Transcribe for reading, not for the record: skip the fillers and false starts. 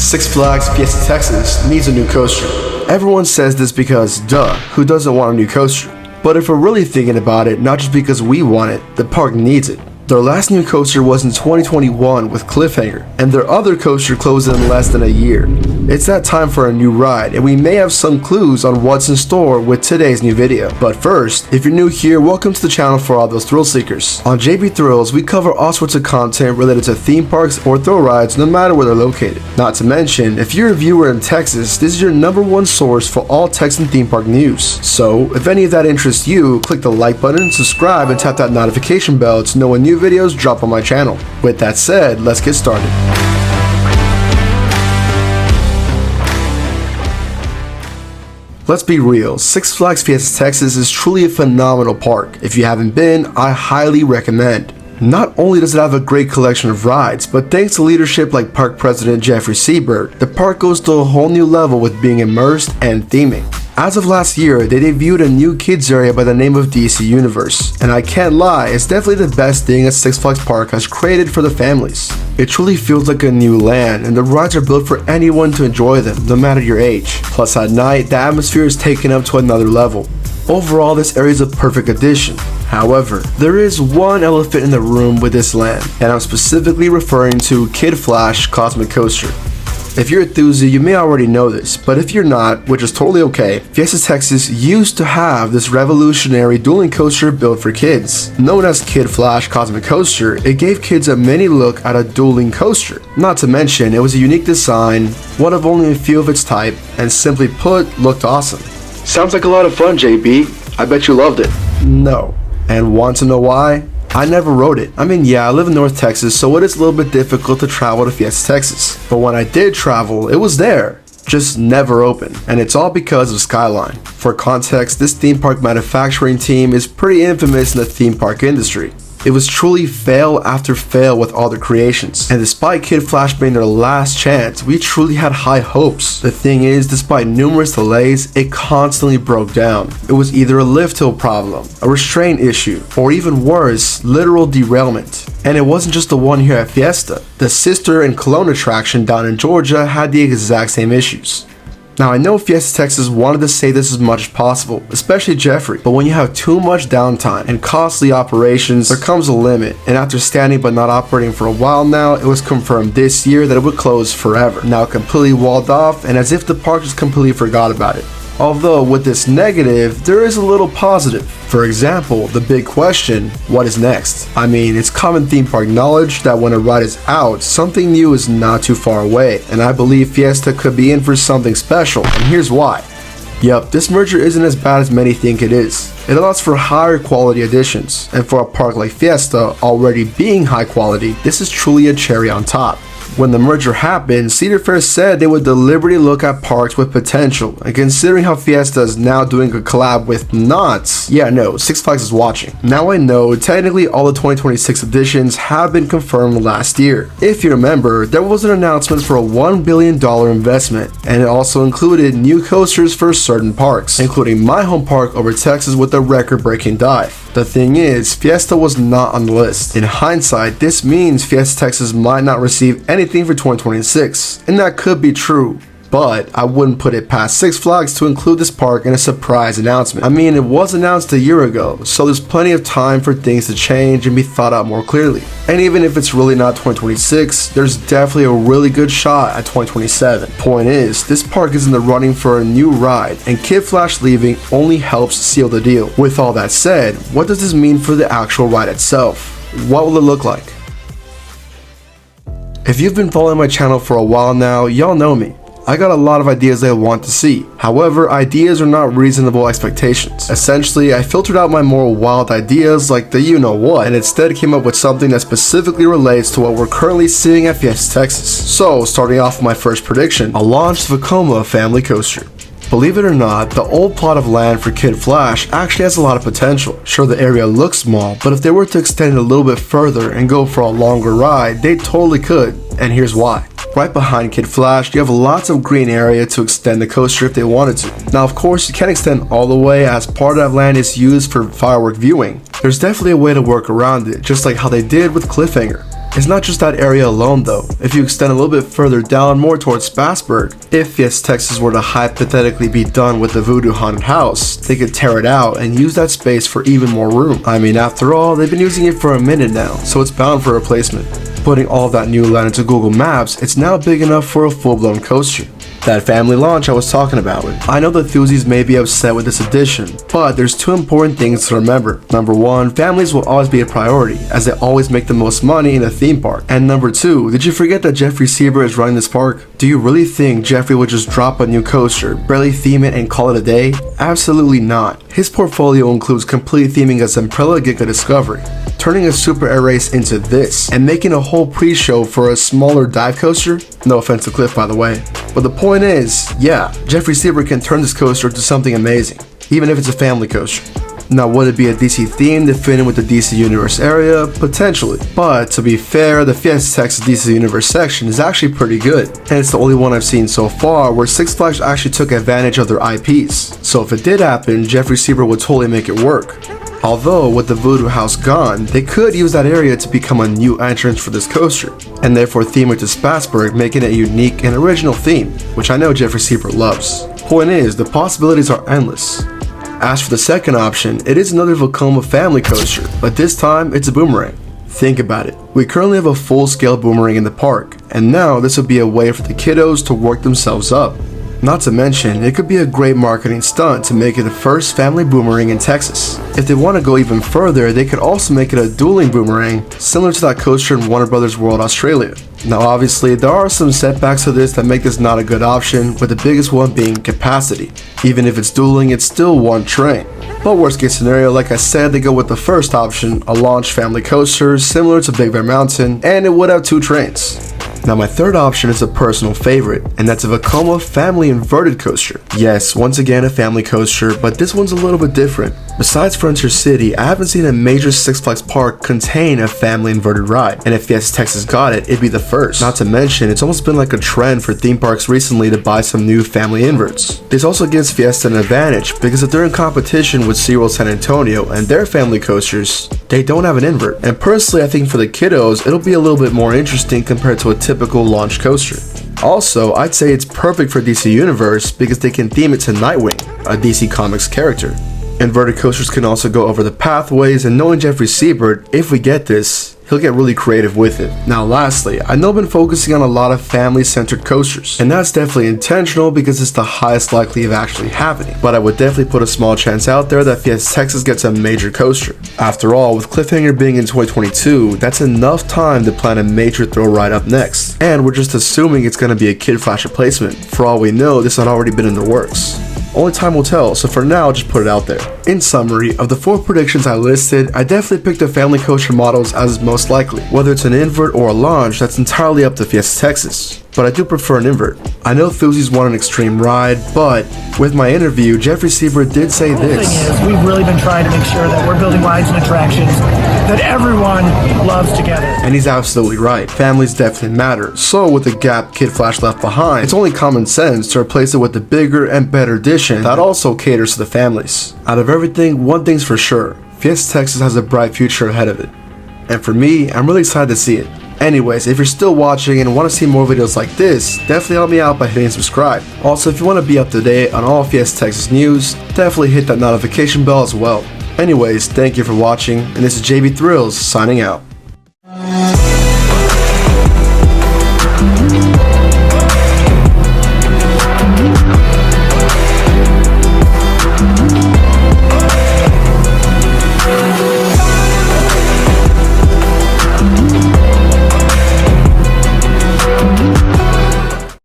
Six Flags Fiesta, Texas needs a new coaster. Everyone says this because, duh, who doesn't want a new coaster? But if we're really thinking about it, not just because we want it, the park needs it. Their last new coaster was in 2021 with Cliffhanger, and their other coaster closed in less than a year. It's that time for a new ride, and we may have some clues on what's in store with today's new video. But first, if you're new here, welcome to the channel for all those thrill seekers. On JB Thrills, we cover all sorts of content related to theme parks or thrill rides, no matter where they're located. Not to mention, if you're a viewer in Texas, this is your #1 source for all Texan theme park news. So, if any of that interests you, click the like button, subscribe, and tap that notification bell to know when new videos drop on my channel. With that said, let's get started. Let's be real, Six Flags Fiesta Texas is truly a phenomenal park. If you haven't been, I highly recommend. Not only does it have a great collection of rides, but thanks to leadership like Park President Jeffrey Seibert, the park goes to a whole new level with being immersed and theming. As of last year, they debuted a new kids area by the name of DC Universe, and I can't lie, it's definitely the best thing a Six Flags park has created for the families. It truly feels like a new land, and the rides are built for anyone to enjoy them, no matter your age. Plus at night, the atmosphere is taken up to another level. Overall, this area is a perfect addition. However, there is one elephant in the room with this land, and I'm specifically referring to Kid Flash Cosmic Coaster. If you're a enthusiast, you may already know this, but if you're not, which is totally okay, Fiesta Texas used to have this revolutionary dueling coaster built for kids. Known as Kid Flash Cosmic Coaster, it gave kids a mini look at a dueling coaster. Not to mention, it was a unique design, one of only a few of its type, and simply put, looked awesome. Sounds like a lot of fun, JB. I bet you loved it. No. And want to know why? I never rode it. I mean, yeah, I live in North Texas, so it is a little bit difficult to travel to Fiesta, Texas. But when I did travel, it was there, just never open. And it's all because of Skyline. For context, this theme park manufacturing team is pretty infamous in the theme park industry. It was truly fail after fail with all their creations. And despite Kid Flash being their last chance, we truly had high hopes. The thing is, despite numerous delays, it constantly broke down. It was either a lift hill problem, a restraint issue, or even worse, literal derailment. And it wasn't just the one here at Fiesta. The sister and Cologne attraction down in Georgia had the exact same issues. Now I know Fiesta Texas wanted to say this as much as possible, especially Jeffrey, but when you have too much downtime and costly operations, there comes a limit, and after standing but not operating for a while now, it was confirmed this year that it would close forever. Now completely walled off, and as if the park just completely forgot about it. Although with this negative, there is a little positive. For example, the big question, what is next? I mean, it's common theme park knowledge that when a ride is out, something new is not too far away, and I believe Fiesta could be in for something special, and here's why. Yup, this merger isn't as bad as many think it is. It allows for higher quality additions, and for a park like Fiesta already being high quality, this is truly a cherry on top. When the merger happened, Cedar Fair said they would deliberately look at parks with potential, and considering how Fiesta is now doing a collab with Knott's, yeah, no, Six Flags is watching. Now I know, technically all the 2026 editions have been confirmed last year. If you remember, there was an announcement for a $1 billion investment, and it also included new coasters for certain parks, including my home park over Texas with a record-breaking dive. The thing is, Fiesta was not on the list. In hindsight, this means Fiesta Texas might not receive anything for 2026, and that could be true. But I wouldn't put it past Six Flags to include this park in a surprise announcement. I mean, it was announced a year ago, so there's plenty of time for things to change and be thought out more clearly. And even if it's really not 2026, there's definitely a really good shot at 2027. Point is, this park is in the running for a new ride, and Kid Flash leaving only helps seal the deal. With all that said, what does this mean for the actual ride itself? What will it look like? If you've been following my channel for a while now, y'all know me. I got a lot of ideas that I want to see. However, ideas are not reasonable expectations. Essentially, I filtered out my more wild ideas like the you-know-what, and instead came up with something that specifically relates to what we're currently seeing at Fiesta Texas. So, starting off with my first prediction, a launch Vekoma family coaster. Believe it or not, the old plot of land for Kid Flash actually has a lot of potential. Sure, the area looks small, but if they were to extend it a little bit further and go for a longer ride, they totally could, and here's why. Right behind Kid Flash, you have lots of green area to extend the coaster if they wanted to. Now of course you can't extend all the way as part of that land is used for firework viewing. There's definitely a way to work around it, just like how they did with Cliffhanger. It's not just that area alone though. If you extend a little bit further down, more towards Spassburg, if Fiesta, Texas were to hypothetically be done with the Voodoo Haunted House, they could tear it out and use that space for even more room. I mean, after all, they've been using it for a minute now, so it's bound for replacement. Putting all of that new land into Google Maps, it's now big enough for a full-blown coaster. That family launch I was talking about. I know the enthusiasts may be upset with this addition, but there's two important things to remember. Number one, families will always be a priority, as they always make the most money in a theme park. And number two, did you forget that Jeffrey Siebert is running this park? Do you really think Jeffrey would just drop a new coaster, barely theme it and call it a day? Absolutely not. His portfolio includes complete theming a Zamprella Giga Discovery, turning a Super Air Race into this, and making a whole pre-show for a smaller dive coaster. No offense to Cliff, by the way. But the point is, yeah, Jeffrey Siebert can turn this coaster into something amazing, even if it's a family coaster. Now, would it be a DC theme to fit in with the DC Universe area? Potentially. But to be fair, the Fiesta Texas DC Universe section is actually pretty good, and it's the only one I've seen so far where Six Flags actually took advantage of their IPs. So if it did happen, Jeffrey Siebert would totally make it work. Although, with the Voodoo House gone, they could use that area to become a new entrance for this coaster, and therefore theme it to Spassburg, making it a unique and original theme, which I know Jeffrey Siebert loves. Point is, the possibilities are endless. As for the second option, it is another Vekoma family coaster, but this time it's a boomerang. Think about it. We currently have a full-scale boomerang in the park, and now this would be a way for the kiddos to work themselves up. Not to mention, it could be a great marketing stunt to make it the first family boomerang in Texas. If they want to go even further, they could also make it a dueling boomerang, similar to that coaster in Warner Brothers World Australia. Now obviously, there are some setbacks to this that make this not a good option, with the biggest one being capacity. Even if it's dueling, it's still one train. But worst case scenario, like I said, they go with the first option, a launch family coaster similar to Big Bear Mountain, and it would have two trains. Now my third option is a personal favorite, and that's a Vekoma family inverted coaster. Yes, once again a family coaster, but this one's a little bit different. Besides Frontier City, I haven't seen a major Six Flags park contain a family inverted ride, and if Fiesta Texas got it, it'd be the first. Not to mention, it's almost been like a trend for theme parks recently to buy some new family inverts. This also gives Fiesta an advantage, because if they're in competition with SeaWorld San Antonio and their family coasters, they don't have an invert. And personally, I think for the kiddos, it'll be a little bit more interesting compared to a typical launch coaster. Also, I'd say it's perfect for DC Universe because they can theme it to Nightwing, a DC Comics character. Inverted coasters can also go over the pathways, and knowing Jeffrey Siebert, if we get this, he'll get really creative with it. Now lastly, I know I've been focusing on a lot of family-centered coasters, and that's definitely intentional because it's the highest likely of actually happening, but I would definitely put a small chance out there that Fiesta Texas gets a major coaster. After all, with Cliffhanger being in 2022, that's enough time to plan a major thrill ride up next, and we're just assuming it's going to be a Kid Flash replacement. For all we know, this had already been in the works. Only time will tell, so for now, just put it out there. In summary, of the 4 predictions I listed, I definitely picked the family coaster models as most likely. Whether it's an invert or a launch, that's entirely up to Fiesta Texas. But I do prefer an invert. I know enthusiasts want an extreme ride, but with my interview, Jeffrey Siebert did say this. The thing is, we've really been trying to make sure that we're building rides and attractions that everyone loves together. And he's absolutely right. Families definitely matter. So with the gap Kid Flash left behind, it's only common sense to replace it with a bigger and better edition that also caters to the families. Out of everything, one thing's for sure. Fiesta Texas has a bright future ahead of it. And for me, I'm really excited to see it. Anyways, if you're still watching and want to see more videos like this, definitely help me out by hitting subscribe. Also, if you want to be up to date on all Fiesta Texas news, definitely hit that notification bell as well. Anyways, thank you for watching, and this is JB Thrills signing out.